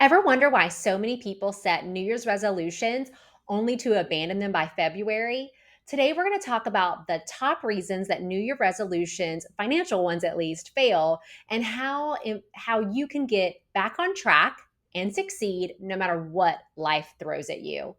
Ever wonder why so many people set New Year's resolutions only to abandon them by February? Today, we're going to talk about the top reasons that New Year resolutions, financial ones at least, fail, and how you can get back on track and succeed no matter what life throws at you.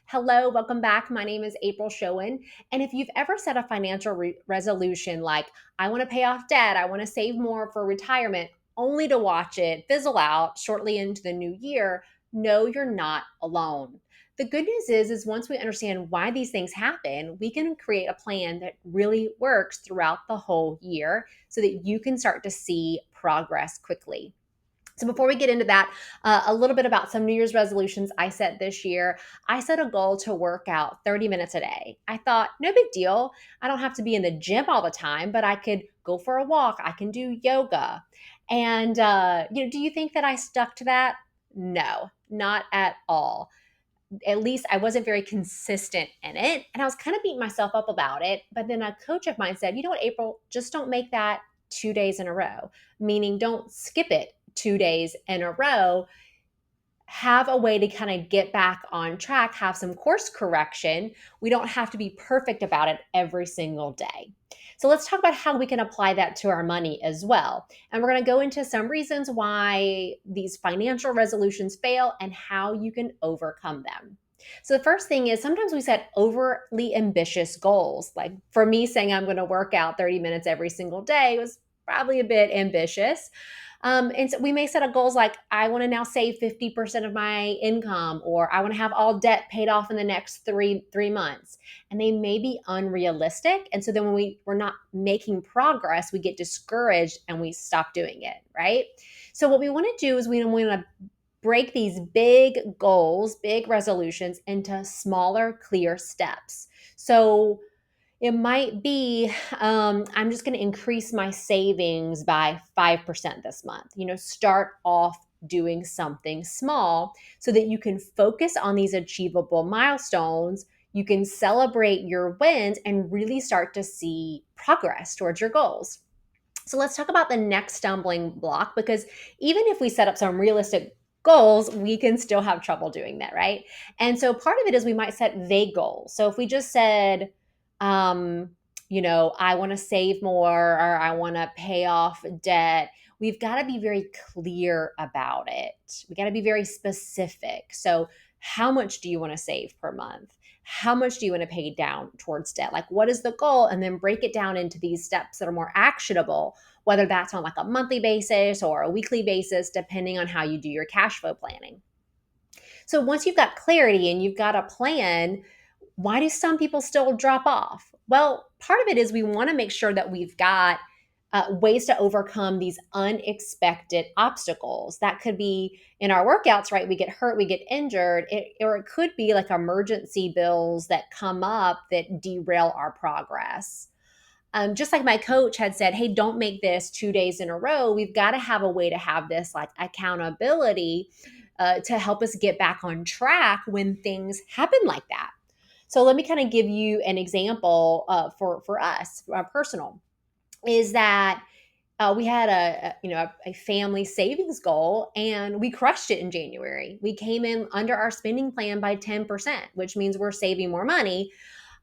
Hello, welcome back. My name is April Schoen. And if you've ever set a financial resolution like, I want to pay off debt, I want to save more for retirement, only to watch it fizzle out shortly into the new year, know you're not alone. The good news is once we understand why these things happen, we can create a plan that really works throughout the whole year so that you can start to see progress quickly. So before we get into that, a little bit about some New Year's resolutions I set this year. I set a goal to work out 30 minutes a day. I thought, no big deal. I don't have to be in the gym all the time, but I could go for a walk. I can do yoga. And do you think that I stuck to that? No, not at all. At least I wasn't very consistent in it. And I was kind of beating myself up about it. But then a coach of mine said, you know what, April, just don't make that 2 days in a row, meaning don't skip it 2 days in a row. Have a way to kind of get back on track, have some course correction. We don't have to be perfect about it every single day. So let's talk about how we can apply that to our money as well. And we're going to go into some reasons why these financial resolutions fail and how you can overcome them. So the first thing is sometimes we set overly ambitious goals. Like for me, saying I'm going to work out 30 minutes every single day was probably a bit ambitious. And so we may set up goals like, I want to now save 50% of my income, or I want to have all debt paid off in the next three months. And they may be unrealistic. And so then when we're not making progress, we get discouraged and we stop doing it, right? So what we want to do is we want to break these big goals, big resolutions into smaller, clear steps. So it might be, I'm just going to increase my savings by 5% this month. Start off doing something small so that you can focus on these achievable milestones. You can celebrate your wins and really start to see progress towards your goals. So let's talk about the next stumbling block, because even if we set up some realistic goals, we can still have trouble doing that, right? And so part of it is we might set vague goals. So if we just said, um, I want to save more, or I want to pay off debt, we've got to be very clear about it. We got to be very specific. So how much do you want to save per month? How much do you want to pay down towards debt? Like, what is the goal? And then break it down into these steps that are more actionable, whether that's on like a monthly basis or a weekly basis, depending on how you do your cash flow planning. So once you've got clarity and you've got a plan, why do some people still drop off? Well, part of it is we want to make sure that we've got ways to overcome these unexpected obstacles. That could be in our workouts, right? We get hurt, we get injured, or it could be like emergency bills that come up that derail our progress. Just like my coach had said, hey, don't make this 2 days in a row. We've got to have a way to have this like accountability to help us get back on track when things happen like that. So let me kind of give you an example for us, personal, is that we had a family savings goal and we crushed it in January. We came in under our spending plan by 10%, which means we're saving more money,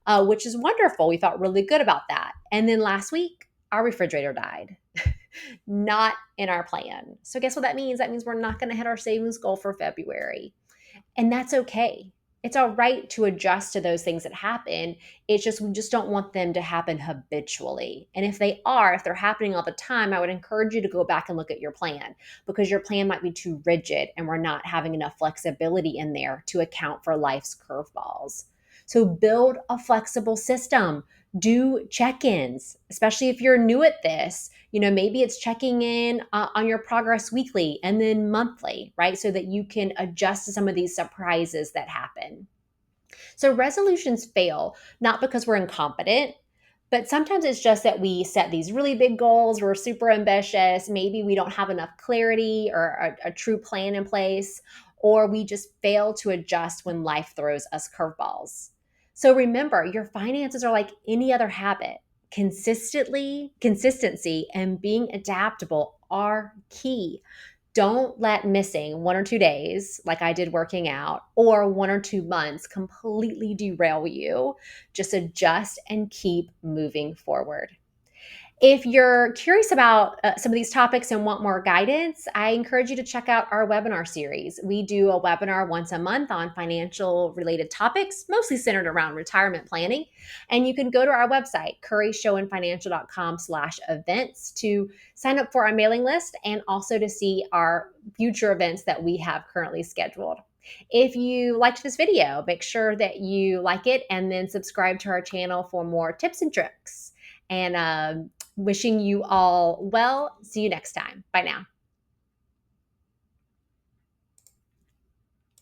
which is wonderful. We felt really good about that. And then last week, our refrigerator died. Not in our plan. So guess what that means? That means we're not going to hit our savings goal for February. And that's okay. It's all right to adjust to those things that happen. It's just, we just don't want them to happen habitually. And if they're happening all the time, I would encourage you to go back and look at your plan, because your plan might be too rigid and we're not having enough flexibility in there to account for life's curveballs. So build a flexible system. Do check-ins, especially if you're new at this. Maybe it's checking in on your progress weekly and then monthly, right? So that you can adjust to some of these surprises that happen. So resolutions fail, not because we're incompetent, but sometimes it's just that we set these really big goals. We're super ambitious. Maybe we don't have enough clarity or a true plan in place, or we just fail to adjust when life throws us curveballs. So remember, your finances are like any other habit. Consistency and being adaptable are key. Don't let missing 1 or 2 days, like I did working out, or 1 or 2 months completely derail you. Just adjust and keep moving forward. If you're curious about some of these topics and want more guidance, I encourage you to check out our webinar series. We do a webinar once a month on financial related topics, mostly centered around retirement planning. And you can go to our website, curryschoenfinancial.com/events, to sign up for our mailing list and also to see our future events that we have currently scheduled. If you liked this video, make sure that you like it and then subscribe to our channel for more tips and tricks. And wishing you all well. See you next time. Bye now.